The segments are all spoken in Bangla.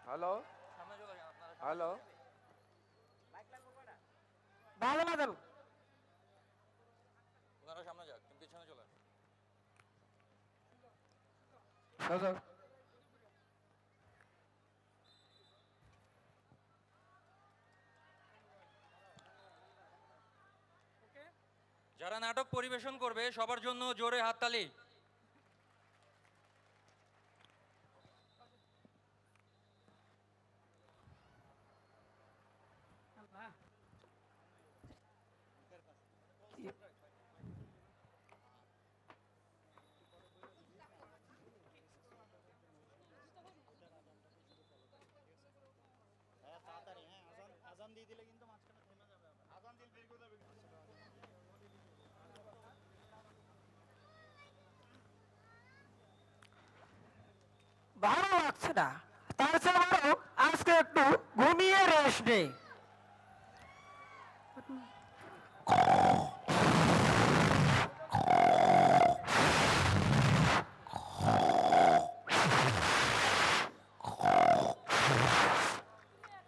হ্যালো হ্যালো ভালো বাদল ওনারা সামনে যাক, তুমি পিছনে চলে আসো। যারা নাটক পরিবেশন করবে সবার জন্য জোরে হাততালি। ভালো লাগছে না, তার চেয়ে বরং আজকে একটু ঘুমিয়ে রেস্ট নেই।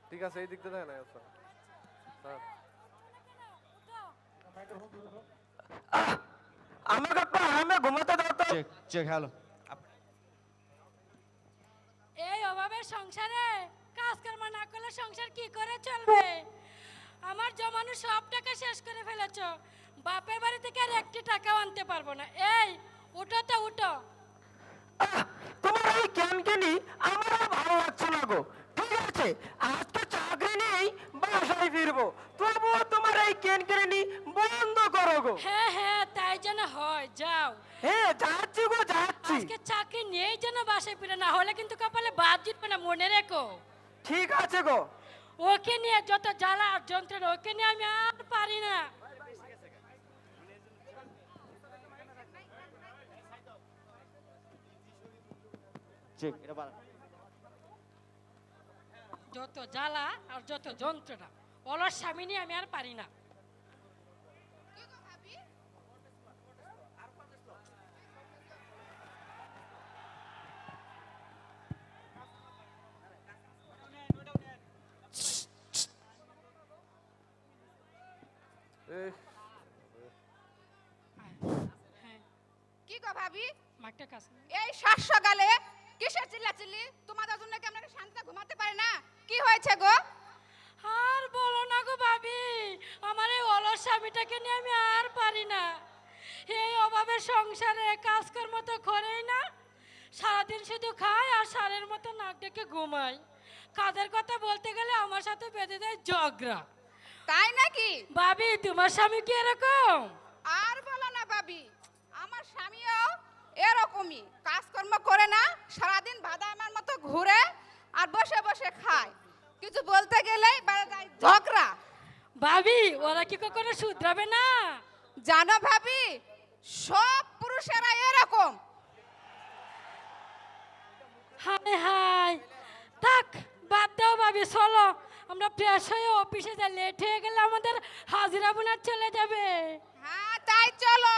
ঠিক আছে, এই দিকটা দেখেন স্যার। আমাকে একটু আরামে ঘুমাতে দাও তো। Check hello. এই অভাবের সংসারে কাজকর্ম না করলে সংসার কি করে চলবে? আমার জমানো সব টাকা শেষ করে ফেলেছো। বাপের বাড়ি থেকে আর একটি টাকাও আনতে পারবো না। এই উঠো তো উঠো। তোমার এই ক্যানকেনি আমার আর ভালো লাগছে না গো। ঠিক আছে, আজকে চাকরি নেই, বাসায় ফিরবো, তবুও তোমার এই ক্যানকেনি বন্ধ করো গো। হ্যাঁ হ্যাঁ, তাই যেন হয়, যাও। হ্যাঁ যাচ্ছি গো, যাচ্ছি। আজকে চাকরি নেই যেন বাসায় ফিরে, না হলে কিন্তু কপালে বাদ জুটবে না, মনে রেখো। ঠিক আছে গো। ওকে নিয়ে যত জ্বালা আর যন্ত্রণা, ওকে নিয়ে আমি আর পারি না। চেক এটা বাড়া। যত জ্বালা আর যত যন্ত্রণা, অলস স্বামী নিয়ে আমি আর পারি না। এই হ্যাঁ, কি গো ভাবি, মাঠটা কাছে। এই শ্বাস সকালে কিসের চিল্লাচিল্লি? তোমাদের জন্য কি আমরা শান্তিতে ঘুমাতে পারি না? কি হয়েছে গো? আর বলো না গো ভাবি, আমার এই অলস স্বামীটাকে নিয়ে আমি আর পারি না। এই অভাবের সংসারে কাজকর্ম তো করেই না, সারাদিন শুধু খায় আর সারের মতো নাক ডেকে ঘুমায়। কাজের কথা বলতে গেলে আমার সাথে বেঁধে দেয় ঝগড়া। তাই নাকি? ভাবি তোমার স্বামী কি এরকম? আর বলো না ভাবি, আমার স্বামীও এরকমই, কাজকর্ম করে না, সারাদিন বাদামের মতো ঘুরে আর বসে বসে খায়। কিছু বলতে গেলেই বাড়ে যায় ঝগড়া। ভাবি ওরা কি কখনো শুধরাবে না? জানো ভাবি, সব পুরুষেরা এরকম। হায় হায়, থাক বাদ দাও ভাবি, চলো আমরা ফ্রেশ হয়ে অফিসে যাই, লেট হয়ে গেলে আমাদের হাজিরা বোনার চলে যাবে। হ্যাঁ তাই চলো।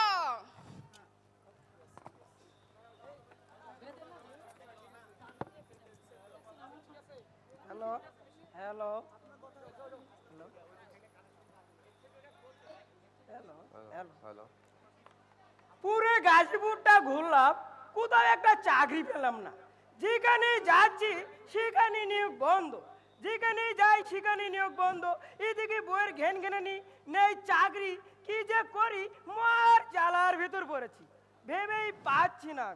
Hello hello hello hello hello পুরো গাজীপুরটা ঘুরলাম, কোথাও একটা চাকরি পেলাম না। যেখানে যাচ্ছি সেখানে নিয়োগ বন্ধ, যেখানে যাই সেখানে নিয়োগ বন্ধ। এদিকে বইয়ের ঘেন ঘেনে নেই চাকরি, কি যে করি মার জ্বালার ভিতর পড়েছি, ভেবেই পাচ্ছি না।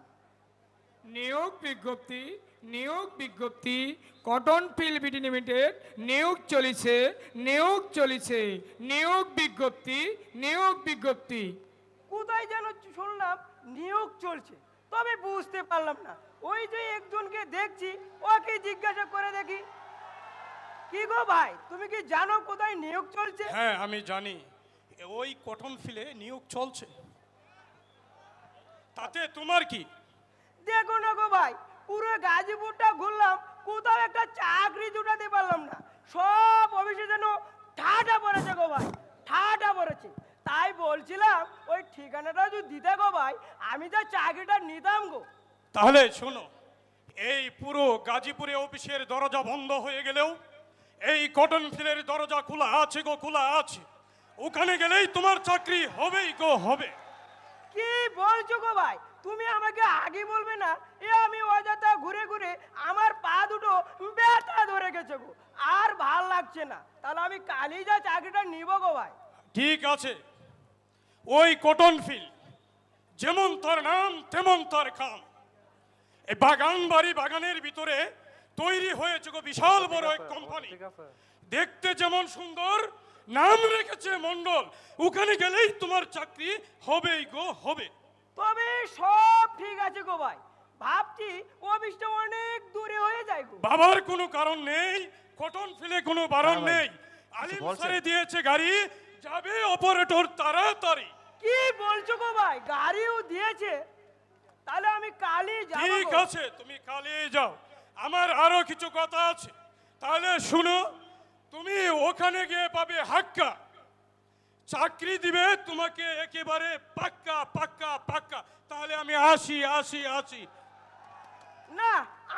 নিয়োগ বিজ্ঞপ্তি, নিয়োগ বিজ্ঞপ্তি, কটন ফিলবিডি লিমিটেড নিয়োগ চলিছে, নিয়োগ চলিছে, নিয়োগ বিজ্ঞপ্তি, নিয়োগ বিজ্ঞপ্তি। কোথায় যেন শুনলাম নিয়োগ চলছে, তবে বুঝতে পারলাম না। ওই যে একজনকে দেখছি, ওকে জিজ্ঞাসা করে দেখি। কি গো ভাই, তুমি কি জানো কোথায় নিয়োগ চলছে? হ্যাঁ আমি জানি, ওই কটন ফিলে নিয়োগ চলছে, তাতে তোমার কি? দেখো না গো ভাই, পুরো গাজীপুরটা ঘুরলাম, কোথাও একটা চাকরি জুটাতে পারলাম না। সব অফিসে যেন ঠাটা পড়েছে গো ভাই, ঠাটা পড়েছে। তাই বলছিলাম ওই ঠিকানাটা যদি দিতে গো ভাই, আমি যা চাকরিটা নিতাম গো। তাহলে শোনো, এই পুরো গাজীপুরে অফিসের দরজা বন্ধ হয়ে গেলেও এই কটন ফিলের দরজা খোলা আছে গো, খোলা আছে। ওখানে গেলেই তোমার চাকরি হবেই গো, হবে। কি বলছো গো ভাই? তুমি আমাকে আগে বলবে না? আমি অযথা ঘুরে ঘুরে আমার পা দুটো ব্যথা ধরে গেছে গো, আর ভাল লাগছে না। তাহলে আমি কালই যা চাকরিটা নিব গো ভাই। ঠিক আছে, ওই কটন ফিল যেমন তার নাম তেমন তার কাম। এই বাগান বাড়ি বাগানের ভিতরে তৈরি হয়েছে গো বিশাল বড় এক কোম্পানি। ঠিক আছে। দেখতে যেমন সুন্দর, নাম রেখেছে মন্ডল। ওখানে গেলেই তোমার চাকরি হবেই গো, হবে। তবে সব ঠিক আছে গো ভাই, ভাবছি অফিসটা অনেক দূরে হয়ে যায় গো। বাবার কোনো কারণ নেই, কটন ফিলে কোনো বারণ নেই। আলিম স্যারে দিয়েছে গাড়ি, যাবে অপারেটর তাড়াতাড়ি। কি বলছো গো ভাই? গাড়িও দিয়েছে? তাহলে আমি কালই যাব। ঠিক আছে, তুমি কালই যাও। আমার আরো কিছু কথা আছে, তাহলে শুনো। তুমি ওখানে গিয়ে পাবে হাক্কা, চাকরি দিবে তোমাকে একেবারে পাক্কা পাক্কা পাক্কা। তাহলে আমি আসি আসি আসি। না,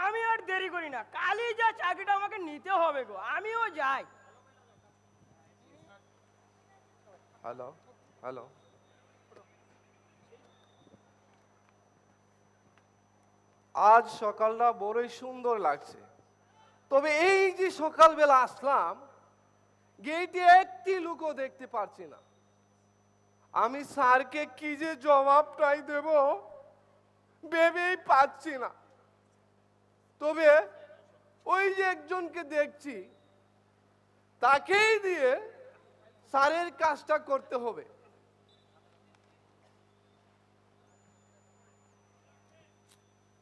আমি আর দেরি করি না, কালই যা চাকরিটা আমাকে নিতে হবে গো, আমিও যাই। হ্যালো হ্যালো, আজ সকালটা বড়ই সুন্দর লাগছে। তবে এই যে সকালবেলা আসলাম, গেটে একটি লোকও দেখতে পারছি না। আমি স্যারকে কি যে জবাবটাই দেব ভেবেই পাচ্ছি না। তবে ওই যে একজনকে দেখছি, তাকেই দিয়ে স্যারের কাজটা করতে হবে।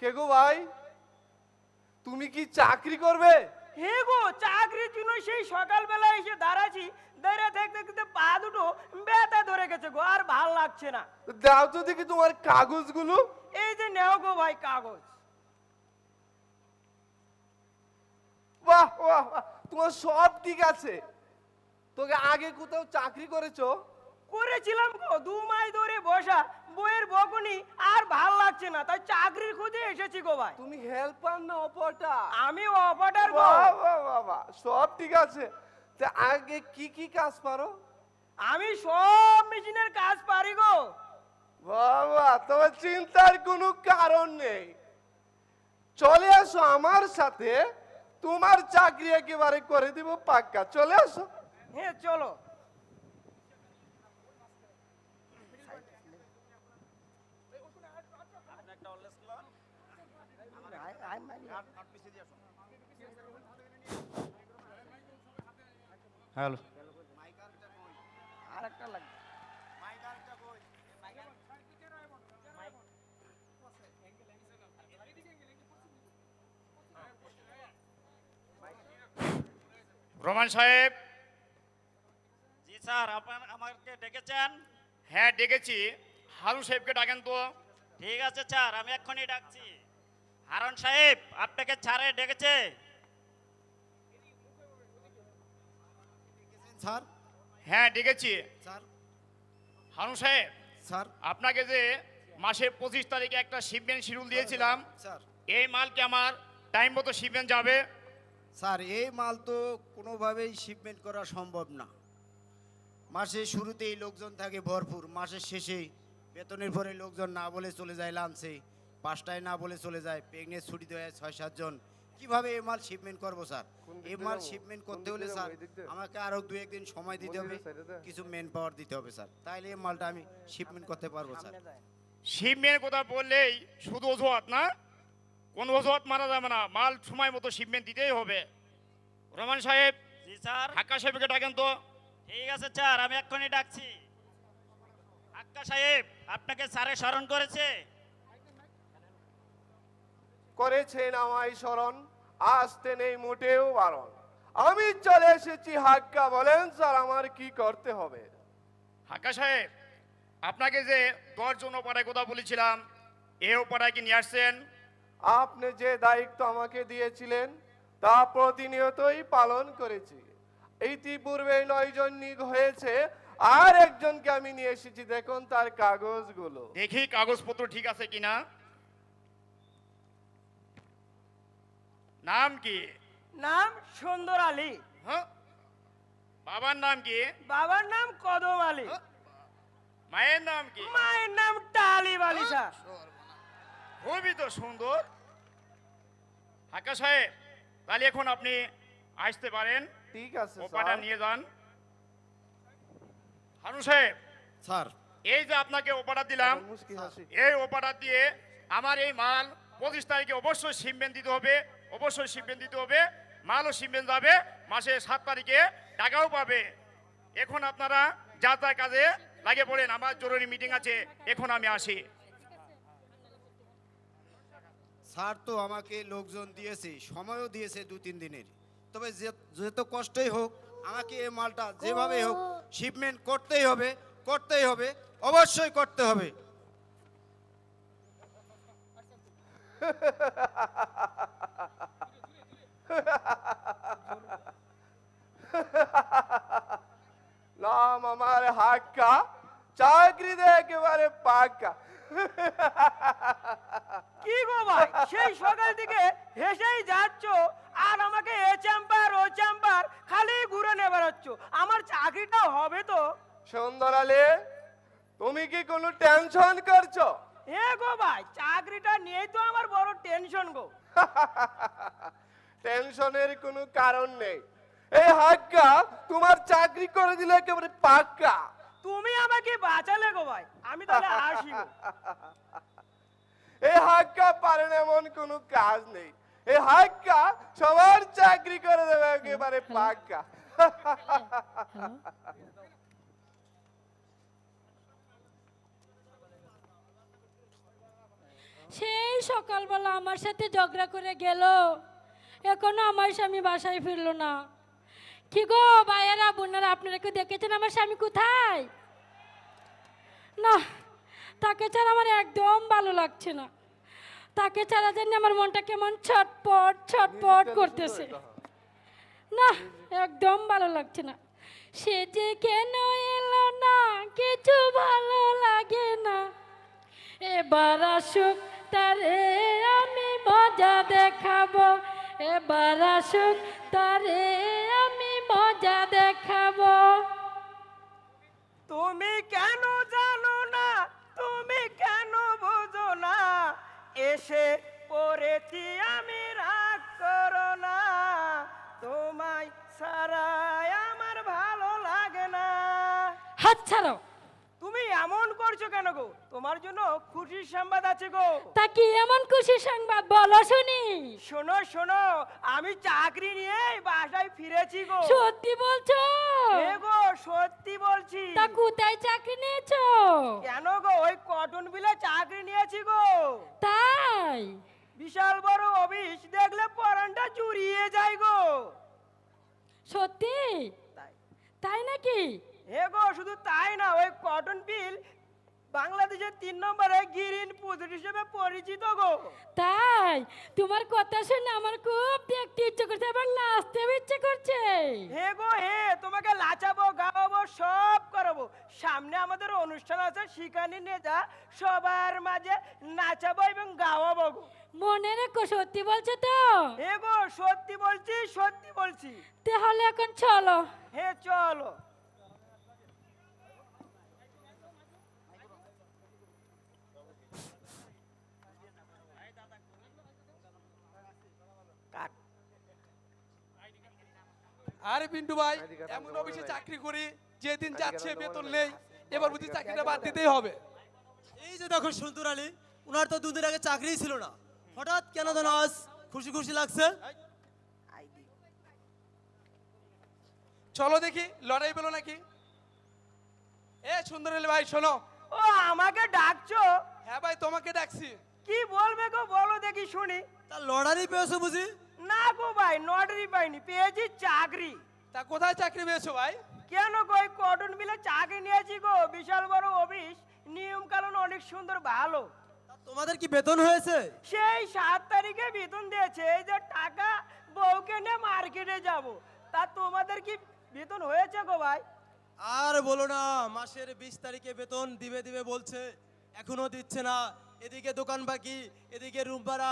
কে গো ভাই, তুমি কি চাকরি করবে? হে গো, চাকরির জন্য সেই সকালবেলা এসে দাঁড়াচ্ছি, দাঁড়িয়ে দেখতে দেখতে পা দুটো ব্যথা ধরে গেছে গো, আর ভাল লাগছে না। দাও তো দেখি তোমার কাগজগুলো। এই যে নেও গো ভাই কাগজ। বাহ বাহ বাহ, তোমার সব ঠিক আছে। তোকে আগে কোথাও চাকরি করেছো? করেছিলাম গো, 2 মাস ধরে বসা, বইয়ের বকুনি, আর ভাল লাগছে না, তাই চাকরির খুঁজে এসেছি গো ভাই। তুমি হেল্পার না অপারেটর? আমি অপারেটর গো। বাহ বাহ বাহ বাহ, সব ঠিক আছে। তা আগে কি কি কাজ পারো? আমি সব মেশিনের কাজ পারি গো। বাবা, তোমার চিন্তার কোনো কারণ নেই। চলে আসো আমার সাথে, তোমার চাকরি একেবারে করে দিব পাক্কা। চলে আসো। হ্যাঁ চলো। হ্যালো, আরেকটা লাগবে। রোমান সাহেব। জি স্যার, আপনার আমাকে ডেকেছেন? হ্যাঁ ডেকেছি, হারুন সাহেবকে ডাকেন তো। ঠিক আছে স্যার, আমি এক্ষুনি ডাকছি। হারুন সাহেব, আপনাকে স্যারে ডেকেছে। স্যার। হ্যাঁ ডেকেছি। স্যার। হারুন সাহেব, স্যার। আপনাকে যে মাসের 25 তারিখে একটা শিপমেন্ট শিডিউল দিয়েছিলাম, স্যার। এই মাল কি আমার টাইম মতো শিপমেন্ট যাবে? স্যার, এই মাল তো কোনোভাবেই শিপমেন্ট করা সম্ভব না। মাসের শুরুতেই লোকজন থাকে ভরপুর, মাসের শেষে বেতনের পরে লোকজন না বলে চলে যায় লাঞ্চে, 5টায় না বলে চলে যায়, পিকনিক ছুটি দেয় 6-7 জন। কিভাবে এই মাল শিপমেন্ট করবো স্যার? এই মাল শিপমেন্ট করতে হলে স্যার আমাকে আরো 2-1 দিন সময় দিতে হবে, কিছু মেন পাওয়ার দিতে হবে স্যার, তাইলে এই মালটা আমি শিপমেন্ট করতে পারবো স্যার। শিপমেন্ট কথা বললেই শুধু অজুহাত না, কোনো অজুহাত মারা যাবে না, মাল সময় মতো শিপমেন্ট দিতেই হবে। রোমান সাহেব। জি স্যার। হাক্কা সাহেবকে ডাকেন তো। ঠিক আছে স্যার, আমি এক্ষুনি ডাকছি। হাক্কা সাহেব, আপনাকে স্যারে স্মরণ করেছে? করেছেন আমায় স্মরণ, আসতে নেই মোটেও বারণ। আমি চলে এসেছি হাক্কা, বলেন স্যার আমার কি করতে হবে? হাক্কা সাহেব, আপনাকে যে 10 জন পাড়ায় কথা বলেছিলাম, এও পাড়ায় কি নিয়ে আসছেন? আপনি যে দায়িত্ব আমাকে দিয়েছিলেন তা প্রতিনিয়তই পালন করেছি। ইতিপূর্বে 9 জন নিয়োগ হয়েছে, আর একজনকে আমি নিয়ে এসেছি, দেখুন তার কাগজগুলো। দেখি কাগজপত্র ঠিক আছে কিনা। নাম কি? নাম সুন্দর আলী। হ্যাঁ? বাবার নাম কি? বাবার নাম কদম আলী। মায়ের নাম কি? মায়ের নাম টালি বালিশা। খুবই তো সুন্দর। হাক্কা সাহেব, তাহলে এখন আপনি আসতে পারেন। ঠিক আছে ওপাটা স্যার। নিয়ে যান। হারুন সাহেব, স্যার এই যে আপনাকে ওপাটা দিলাম, মুশকি হাসি। এই ওপাটা দিয়ে আমার এই মাল 25 তারিখে অবশ্যই শিপমেন্ট দিতে হবে, অবশ্যই শিপমেন্ট দিতে হবে। মালও শিপমেন্ট যাবে, মাসে 7 তারিখে টাকাও পাবে। এখন আপনারা যা যা কাজে লাগে পড়েন, আমার জরুরি মিটিং আছে, এখন আমি আসি। স্যার তো আমাকে লোকজন দিয়েছে, সময়ও দিয়েছে 2-3 দিনের। তবে যত কষ্টই হোক আমাকে এই মালটা যেভাবে হোক শিপমেন্ট করতেই হবে, করতেই হবে, অবশ্যই করতে হবে। নাম আমার হাক্কা, চাকরি দে একেবারে পাক্কা। কি গো ভাই, সেই সকাল থেকে হেসেই যাচ্ছ আর আমাকে এ চেম্বার ও চেম্বার খালি ঘুরে নেবার বেড়াচ্ছ। আমার চাকরিটা হবে তো? সুন্দর আলী, তুমি কি কোনো টেনশন করছো? এ গো ভাই, চাকরিটা নিয়েই তো আমার বড় টেনশন গো। টেনশনের কোনো কারণ নেই। এই হাক্কা তোমার চাকরি করে দিলে একেবারে পাক্কা। তুমি আমাকে বাঁচালে গো ভাই, আমি তাহলে আসি গো। এই হাক্কা পারেন এমন কোনো কাজ নেই। এই হাক্কা সবার চাকরি করে দেবে একেবারে পাক্কা। সেই সকালবেলা আমার সাথে ঝগড়া করে গেল, এখনো আমার স্বামী বাসায় ফিরলো না। কি গো ভাইয়েরা বোনেরা, আপনারা কেউ দেখেছেন আমার স্বামী কোথায়? না, তাকে ছাড়া আমার একদম ভালো লাগছে না। তাকে ছাড়া জানি আমার মনটা কেমন ছটপট ছটপট করতেছে। না, একদম ভালো লাগছে না। সে যে কেন এলো না, কিছু ভালো লাগে না। এবার আসুক তারে আমি মজা দেখাবো, এবার আসুক তারে আমি মজা দেখাবো। তুমি কেন জানো না, তুমি কেন বোঝো না, এসে পড়েছি আমি, রাগ করো না। তোমায় ছাড়াই আমার ভালো লাগে না। হাত ছাড়ো। তুমি এমন করছো কেন গো? তোমার জন্য খুশির সংবাদ আছে গো। তা কি এমন খুশি সংবাদ বলো শুনি? শোনো শোনো, আমি চাকরি নিয়ে বাসায় ফিরেছি গো। সত্যি বলছো? এ গো সত্যি বলছি। তা কোথায় চাকরি নিয়েছো? কেন গো, ওই কটন বিলে চাকরি নিয়েছি গো। তাই? বিশাল বড় অফিস, দেখলে পরানটা জুড়িয়ে যায় গো। সত্যি? তাই। তাই নাকি? হে গো, শুধু তাই না, ওই কটন বিল বাংলাদেশের 3 নম্বরে গ্রিন প্রজেক্ট হিসেবে পরিচিত গো। তাই? তোমার কথা শুনে আমার খুব দেখতে ইচ্ছে করছে এবং নাচতেও ইচ্ছে করছে। হে গো হে, তোমাকে লাচাবো, গাওয়াবো, সব করাবো। সামনে আমাদের অনুষ্ঠান আছে, সেখানে নিয়ে যা, সবার মাঝে নাচাবো এবং গাওয়াবো গো। মনে রেখো, সত্যি বলছো তো? হে গো সত্যি বলছি, সত্যি বলছি। তাহলে এখন চলো। হে চলো। আরে পিন্টু ভাই, এমন অফিসে চাকরি করি যেদিন যাচ্ছে বেতন নেই, এবার বুঝি চাকরিটা বাদ দিতেই হবে। এই যে দেখো সুন্দর আলী, ওনার তো 2 দিন আগে চাকরিই ছিল না, হঠাৎ কেন যেন আজ খুশি খুশি লাগছে। চলো দেখি লড়াই পেলো নাকি। এ সুন্দর আলী ভাই শোনো। ও আমাকে ডাকছো? হ্যাঁ ভাই, তোমাকে ডাকছি। কি বলবে গো, বলো দেখি শুনি। তা লড়ারি পেয়েছো বুঝি? না গো ভাই, নটারি পাইনি, পেয়েছি চাকরি। তা কোথায় চাকরি পেয়েছো ভাই? কেন গো, ওই কটন বিলে চাকরি নিয়েছি গো, বিশাল বড় অফিস, নিয়ম কানুন অনেক সুন্দর, ভালো। তা তোমাদের কি বেতন হয়েছে? সেই 7 তারিখে বেতন দিয়েছে। এই যে টাকা বউকে নিয়ে মার্কেটে যাব, তা তোমাদের কি বেতন হয়েছে গো ভাই? আর বলো না, মাসের 20 তারিখে বেতন দিবে দিবে বলছে, এখনো দিচ্ছে না। এদিকে দোকান বাকি, এদিকে রুম ভাড়া,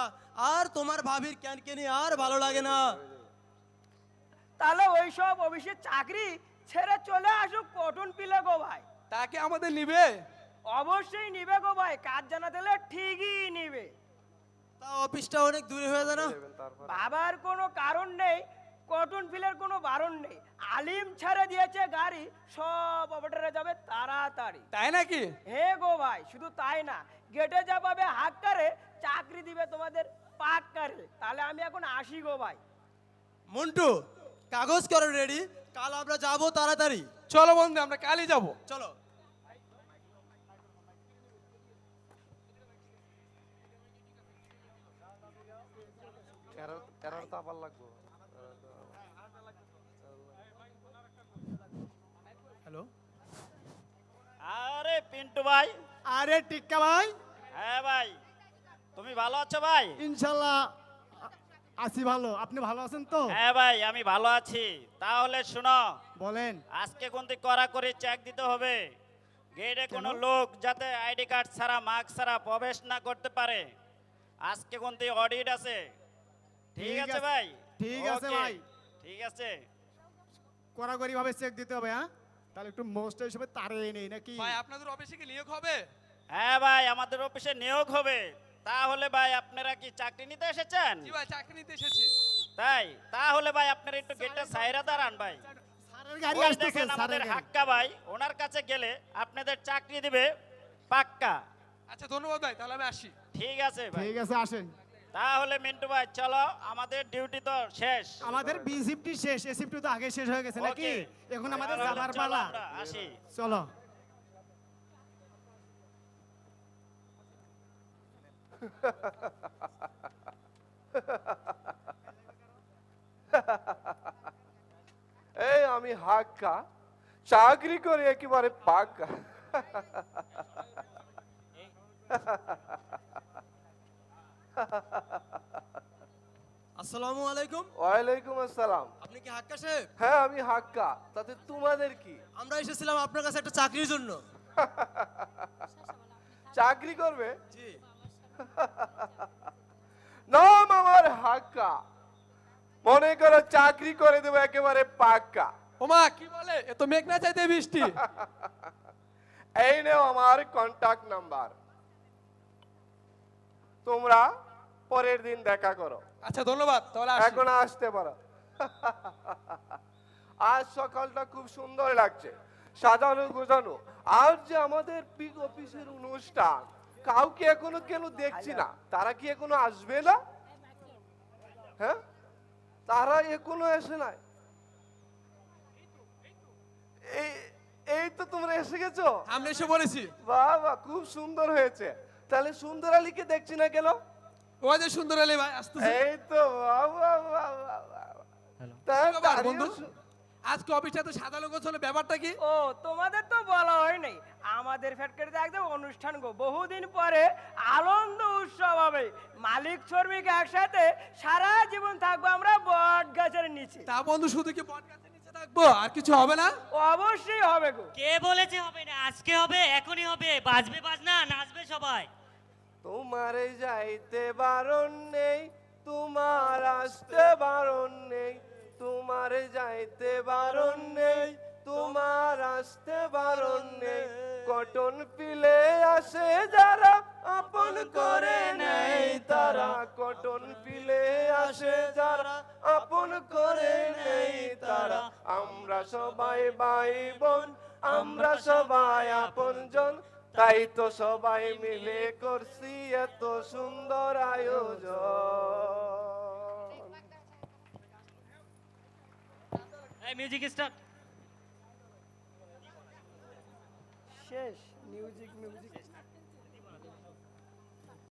আর তোমার ভাবির ক্যানকেনি আর ভালো লাগে না। তাহলে ওইসব অফিসের চাকরি ছেড়ে চলে আসুক কটন পিলে গো ভাই। তাকে আমাদের নিবে? অবশ্যই নিবে গো ভাই, কাজ জানা দিলে ঠিকই নিবে। তা অফিসটা অনেক দূরে হয়ে যায় না? বাবার কোনো কারণ নেই, কটন ফিলের কোনো বারণ নেই। আলিম ছেড়ে দিয়েছে গাড়ি, সব অপারেটরে যাবে তাড়াতাড়ি। তাই নাকি? হে গো ভাই, শুধু তাই না, গেটে যা পাবে হাক্কারে, চাকরি দিবে তোমাদের পাক্কারে। তাহলে আমি এখন আসি গো ভাই। মন্টু, কাগজ করো রেডি, কাল আমরা যাব তাড়াতাড়ি। চলো বন্ধু, আমরা কালই যাব। চলো। হ্যালো। আরে পিন্টু ভাই। আরে টিক্কা ভাই। হ্যাঁ ভাই, তুমি ভালো আছো ভাই? ইনশাল্লাহ আছি ভালো, আপনি ভালো আছেন তো? হ্যাঁ ভাই, আমি ভালো আছি। তাহলে শোনো, বলেন। আজকে কিন্তু কড়াকড়ি চেক দিতে হবে। গেটে কোনো লোক যাতে আইডি কার্ড ছাড়া, মাস্ক ছাড়া প্রবেশ না করতে পারে। আজকে কিন্তু অডিট আছে। ঠিক আছে ভাই? ঠিক আছে ওকে, ভাই। ঠিক আছে। কড়াকড়ি ভাবে চেক দিতে হবে, হ্যাঁ? তাহলে একটু মোস্ট হিসেবে তাড়িয়ে নেই নাকি? ভাই আপনাদের অফিসে কি নিয়োগ হবে? হ্যাঁ ভাই, আমাদের অফিসে নিয়োগ হবে। তাহলে ভাই আপনারা কি চাকরি নিতে এসেছেন? জি ভাই, চাকরি নিতে এসেছি। তাই? তাহলে ভাই আপনারা একটু গেটটা সাইরা দাঁড়ান ভাই। স্যারের গাড়ি ওই আসতেছে, দেখেন স্যারের আমাদের গাড়ি। হাক্কা ভাই, ওনার কাছে গেলে আপনাদের চাকরি দিবে পাক্কা। আচ্ছা ধন্যবাদ ভাই, তাহলে আমি আসি। ঠিক আছে ভাই। ঠিক আছে, আসেন। তাহলে মিন্টু ভাই চলো, আমাদের ডিউটি তো শেষ। আমাদের বি শিফটটি শেষ, এ শিফটটি তো আগে শেষ হয়ে গেছে নাকি? ওকে। এখন আমাদের তাহলে যাবার চলো পালা। আমরা আসি। চলো। এই আমি হাক্কা, চাকরি করে একেবারে পাক্কা। আসসালামু আলাইকুম। ওয়ালাইকুম আসসালাম। আপনি কি হাক্কা সাহেব? হ্যাঁ আমি হাক্কা, তাতে তোমাদের কি? আমরা এসেছিলাম আপনার কাছে একটা চাকরির জন্য। চাকরি করবে? জি। নাম আমার হাক্কা, মনে করো চাকরি করে দেবো একেবারে পাক্কা। ওমা কি বলে, এ তো মেঘনা চাইতে বৃষ্টি। এই নেও আমার কন্টাক্ট নাম্বার, তোমরা পরের দিন দেখা করো। আচ্ছা ধন্যবাদ, তাহলে আসি। এখন আসতে পারো। আজ সকালটা খুব সুন্দর লাগছে, সাজানো গোছানো। আর যে আমাদের পিক অফিসের অনুষ্ঠান, কাউকে এখনো কেন দেখছি না? তারা কি এখনো আসবে না? হ্যাঁ, তারা এখনো এসে নাই। এই তো তোমরা এসে গেছো। আমরা এসে বলেছি। বাহ বাহ, খুব সুন্দর হয়েছে। তাহলে সুন্দর আলীকে দেখছি না কেন? ওই যে সুন্দর আলী ভাই আসতেছে। এই তো বাহ বাহ বাহ বাহ বাহ। আবার বন্ধু, আজকে অফিসে তো সাজানো গোছানো, ব্যাপারটা কি? ও তোমাদের তো বলা হয় নাই, আমাদের ফ্যাক্টরিতে একদম অনুষ্ঠান গো, বহুদিন পরে আনন্দ উৎসব হবে। মালিক শ্রমিক একসাথে সারা জীবন থাকবো আমরা বট গাছের নিচে। তা বন্ধু, শুধু কি বট গাছের নিচে থাকবো, আর কিছু হবে না? অবশ্যই হবে গো। কে বলেছে হবে না? আজকে হবে, এখনই হবে, বাজবে বাজনা, নাচবে সবাই। তোমার যাইতে বারণ নেই, তোমার আসতে বারণ নেই। তোমার যাইতে বারণ নেই, তোমার আসতে বারণ নেই। কটন পিলে আসে যারা, আপন করে নেই তারা। কটন পিলে আসে যারা, আপন করে নেই তারা। আমরা সবাই ভাই বোন, আমরা সবাই আপনজন, তাই তো সবাই মিলে করছি এত সুন্দর আয়োজন। এই মিউজিক স্টার্ট। শেষ মিউজিক।